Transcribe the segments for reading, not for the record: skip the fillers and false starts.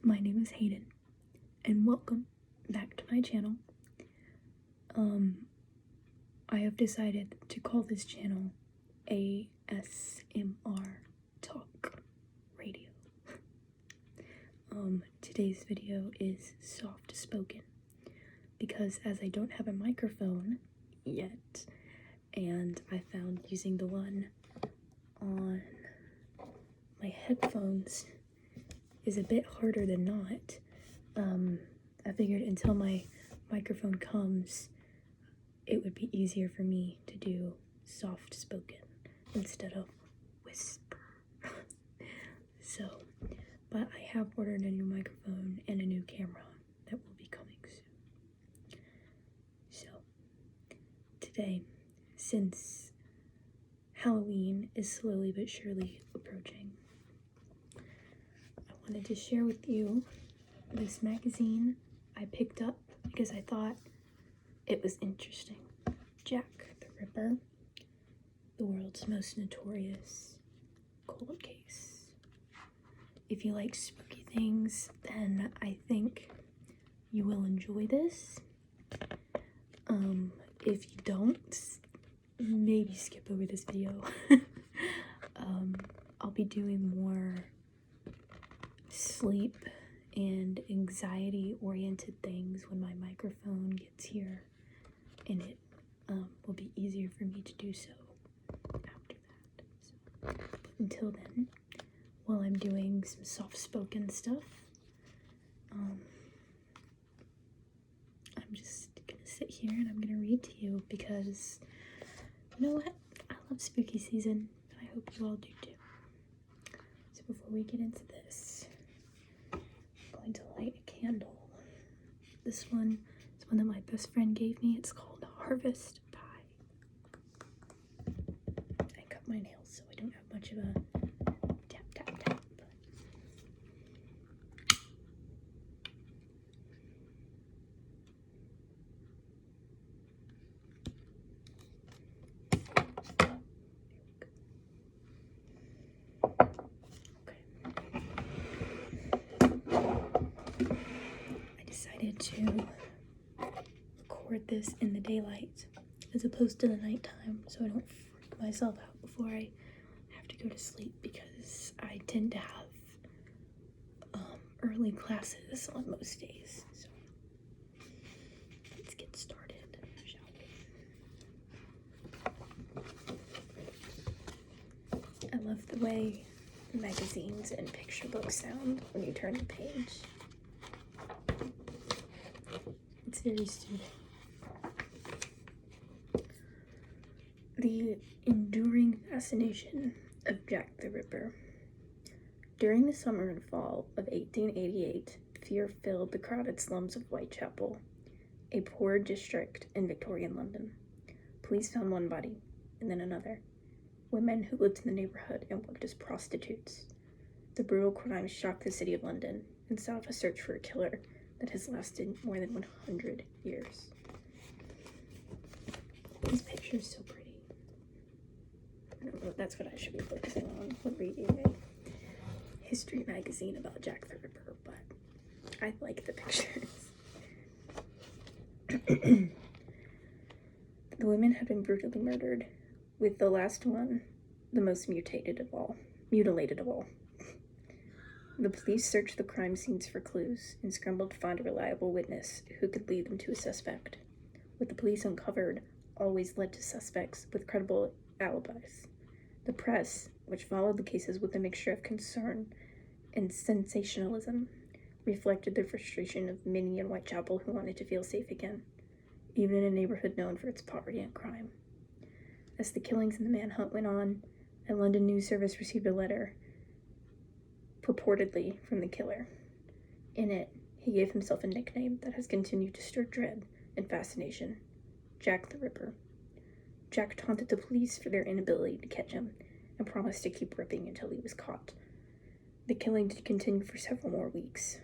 my name is Hayden, and welcome back to my channel. I have decided to call this channel ASMR Talk Radio. Today's video is soft spoken because as I don't have a microphone yet, and I found using the one on my headphones is a bit harder than not. I figured until my microphone comes, it would be easier for me to do soft spoken instead of whisper. But I have ordered a new microphone and a new camera that will be coming soon. So today, since Halloween is slowly but surely approaching, I wanted to share with you this magazine I picked up because I thought it was interesting. Jack the Ripper, the world's most notorious cold case. If you like spooky things, then I think you will enjoy this. If you don't, maybe skip over this video. I'll be doing more sleep and anxiety oriented things when my microphone gets here, and it will be easier for me to do so after that. But until then, while I'm doing some soft-spoken stuff, I'm just gonna sit here and I'm gonna read to you because, you know what? I love spooky season, and I hope you all do too. So before we get into this, I'm going to light a candle. This one is one that my best friend gave me. It's called Harvest Pie. I cut my nails, so I don't have much of a tap, tap, tap. I decided to record this in the daylight as opposed to the nighttime so I don't freak myself out before I have to go to sleep, because I tend to have early classes on most days. So let's get started, shall we? I love the way magazines and picture books sound when you turn the page. It's very soothing. The enduring fascination of Jack the Ripper. During the summer and fall of 1888, fear filled the crowded slums of Whitechapel, a poor district in Victorian London. Police found one body, and then another. Women who lived in the neighborhood and worked as prostitutes. The brutal crime shocked the city of London and set off a search for a killer that has lasted more than 100 years. This picture is so pretty. I don't know if that's what I should be focusing on when reading a history magazine about Jack the Ripper, but I like the pictures. The women had been brutally murdered, with the last one the most mutilated of all. The police searched the crime scenes for clues and scrambled to find a reliable witness who could lead them to a suspect. What the police uncovered always led to suspects with credible alibis. The press, which followed the cases with a mixture of concern and sensationalism, reflected the frustration of many in Whitechapel who wanted to feel safe again, even in a neighborhood known for its poverty and crime. As the killings and the manhunt went on, a London news service received a letter, purportedly from the killer. In it, he gave himself a nickname that has continued to stir dread and fascination: Jack the Ripper. Jack taunted the police for their inability to catch him and promised to keep ripping until he was caught. The killing did continue for several more weeks.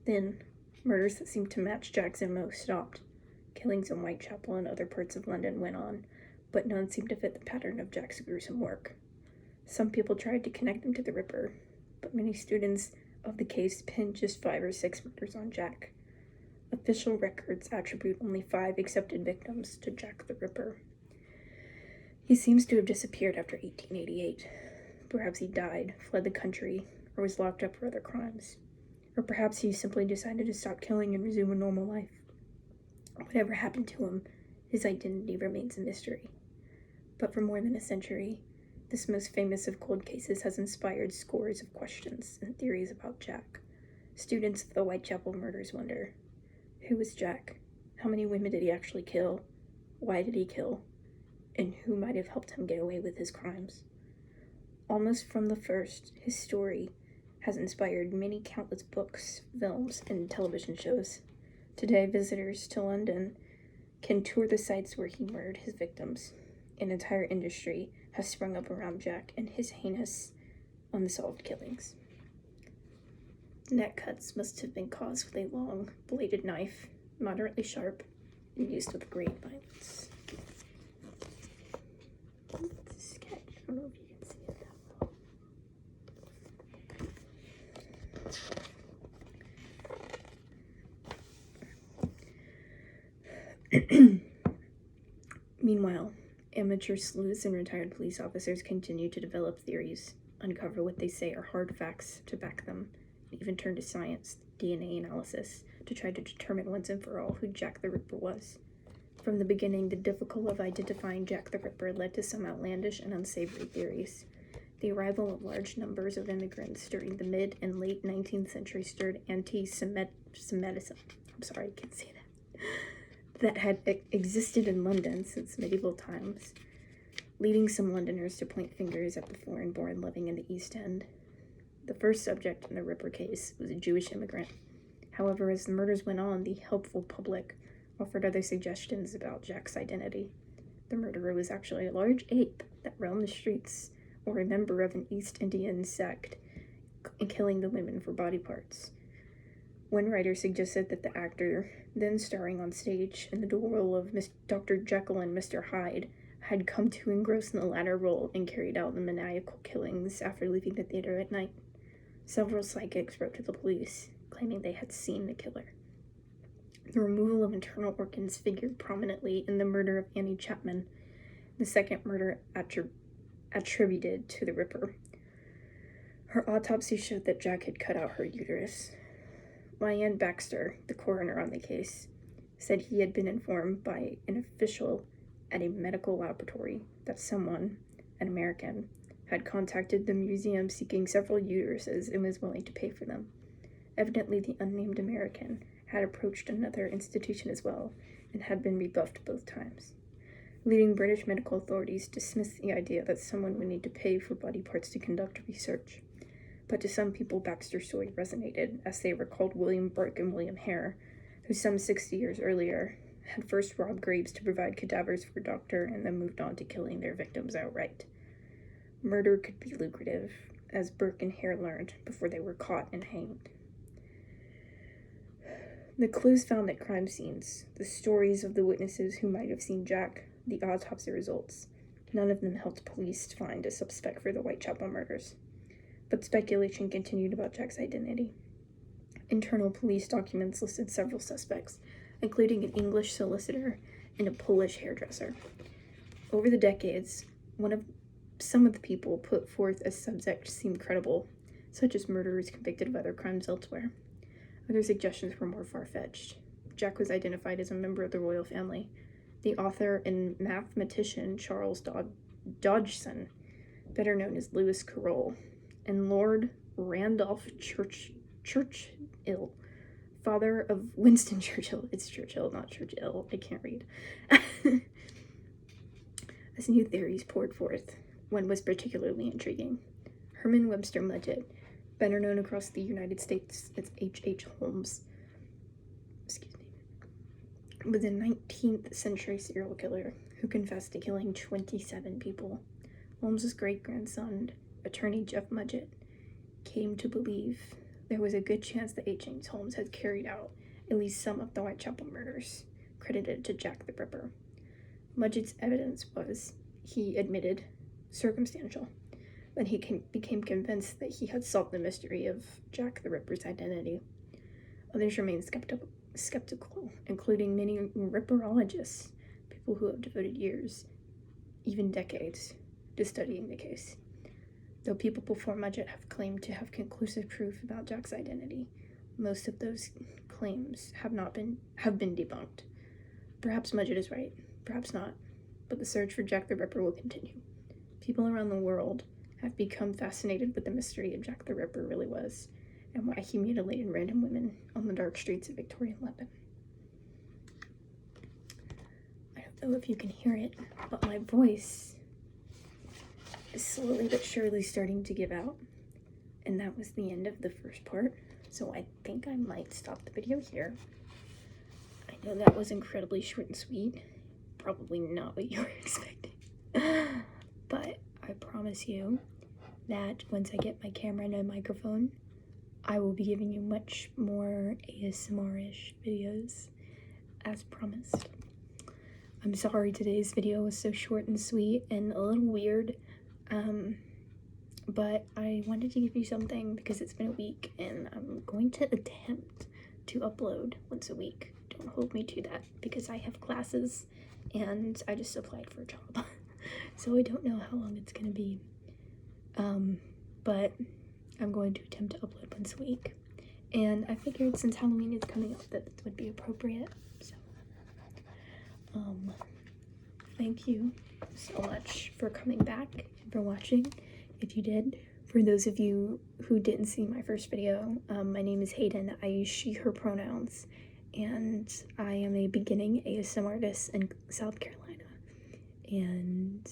Then, murders that seemed to match Jack's MO stopped. Killings in Whitechapel and other parts of London went on, but none seemed to fit the pattern of Jack's gruesome work. Some people tried to connect him to the Ripper, but many students of the case pinned just 5 or 6 murders on Jack. Official records attribute only 5 accepted victims to Jack the Ripper. He seems to have disappeared after 1888. Perhaps he died, fled the country, or was locked up for other crimes. Or perhaps he simply decided to stop killing and resume a normal life. Whatever happened to him, his identity remains a mystery. But for more than a century, this most famous of cold cases has inspired scores of questions and theories about Jack. Students of the Whitechapel murders wonder, who was Jack? How many women did he actually kill? Why did he kill? And who might have helped him get away with his crimes? Almost from the first, his story has inspired many countless books, films, and television shows. Today, visitors to London can tour the sites where he murdered his victims. An entire industry has sprung up around Jack and his heinous, unsolved killings. Neck cuts must have been caused with a long, bladed knife, moderately sharp, and used with great violence. It's a sketch. I don't know if you can see it that well. Meanwhile, amateur sleuths and retired police officers continue to develop theories, uncover what they say are hard facts to back them, and even turn to science, DNA analysis, to try to determine once and for all who Jack the Ripper was. From the beginning, the difficulty of identifying Jack the Ripper led to some outlandish and unsavory theories. The arrival of large numbers of immigrants during the mid and late 19th century stirred anti-Semitism. That had existed in London since medieval times, leading some Londoners to point fingers at the foreign-born living in the East End. The first subject in the Ripper case was a Jewish immigrant. However, as the murders went on, the helpful public offered other suggestions about Jack's identity. The murderer was actually a large ape that roamed the streets, or a member of an East Indian sect, killing the women for body parts. One writer suggested that the actor, then starring on stage in the dual role of Dr. Jekyll and Mr. Hyde, had come to engross in the latter role and carried out the maniacal killings after leaving the theater at night. Several psychics wrote to the police, claiming they had seen the killer. The removal of internal organs figured prominently in the murder of Annie Chapman, the second murder attributed to the Ripper. Her autopsy showed that Jack had cut out her uterus. Lyanne Baxter, the coroner on the case, said he had been informed by an official at a medical laboratory that someone, an American, had contacted the museum seeking several uteruses and was willing to pay for them. Evidently, the unnamed American had approached another institution as well and had been rebuffed both times. Leading British medical authorities dismissed the idea that someone would need to pay for body parts to conduct research. But to some people, Baxter's story resonated, as they recalled William Burke and William Hare, who some 60 years earlier had first robbed graves to provide cadavers for a doctor and then moved on to killing their victims outright. Murder could be lucrative, as Burke and Hare learned before they were caught and hanged. The clues found at crime scenes, the stories of the witnesses who might have seen Jack, the autopsy results, none of them helped police find a suspect for the Whitechapel murders. But speculation continued about Jack's identity. Internal police documents listed several suspects, including an English solicitor and a Polish hairdresser. Over the decades, some of the people put forth as subjects seemed credible, such as murderers convicted of other crimes elsewhere. Other suggestions were more far-fetched. Jack was identified as a member of the royal family. The author and mathematician Charles Dodgson, better known as Lewis Carroll, and Lord Randolph Churchill, father of Winston Churchill. It's Churchill, not Churchill. I can't read. As new theories poured forth, one was particularly intriguing. Herman Webster Mudgett, better known across the United States as H.H. Holmes, was a 19th century serial killer who confessed to killing 27 people. Holmes's great-grandson, attorney Jeff Mudgett, came to believe there was a good chance that H. James Holmes had carried out at least some of the Whitechapel murders, credited to Jack the Ripper. Mudgett's evidence was, he admitted, circumstantial, when he became convinced that he had solved the mystery of Jack the Ripper's identity. Others remain skeptical, including many ripperologists, people who have devoted years, even decades, to studying the case. Though people before Mudgett have claimed to have conclusive proof about Jack's identity, most of those claims have been debunked. Perhaps Mudgett is right, perhaps not, but the search for Jack the Ripper will continue. People around the world have become fascinated with the mystery of Jack the Ripper really was, and why he mutilated random women on the dark streets of Victorian London. I don't know if you can hear it, but my voice is slowly but surely starting to give out, and that was the end of the first part, so I think I might stop the video here. I know that was incredibly short and sweet, probably not what you were expecting, but I promise you that once I get my camera and a microphone, I will be giving you much more ASMR-ish videos, as promised. I'm sorry today's video was so short and sweet and a little weird, but I wanted to give you something because it's been a week, and I'm going to attempt to upload once a week. Don't hold me to that, because I have classes, and I just applied for a job, so I don't know how long it's going to be, but I'm going to attempt to upload once a week, and I figured since Halloween is coming up that it would be appropriate, so, thank you so much for coming back and for watching, if you did. For those of you who didn't see my first video, my name is Hayden. I use she, her pronouns, and I am a beginning ASMR artist in South Carolina, and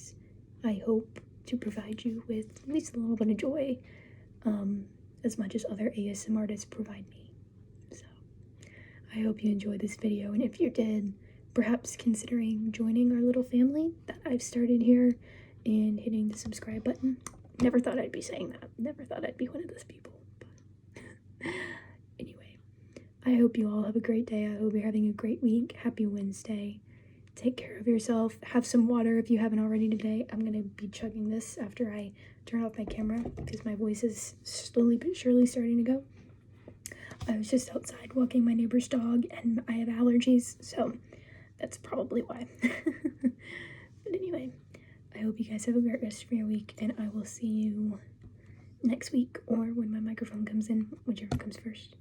I hope to provide you with at least a little bit of joy, as much as other ASMR artists provide me. So I hope you enjoyed this video, and if you did, perhaps considering joining our little family that I've started here and hitting the subscribe button. Never thought I'd be saying that. Never thought I'd be one of those people. But anyway, I hope you all have a great day. I hope you're having a great week. Happy Wednesday. Take care of yourself. Have some water if you haven't already today. I'm going to be chugging this after I turn off my camera because my voice is slowly but surely starting to go. I was just outside walking my neighbor's dog and I have allergies, so that's probably why. But anyway, I hope you guys have a great rest of your week, and I will see you next week or when my microphone comes in, whichever comes first.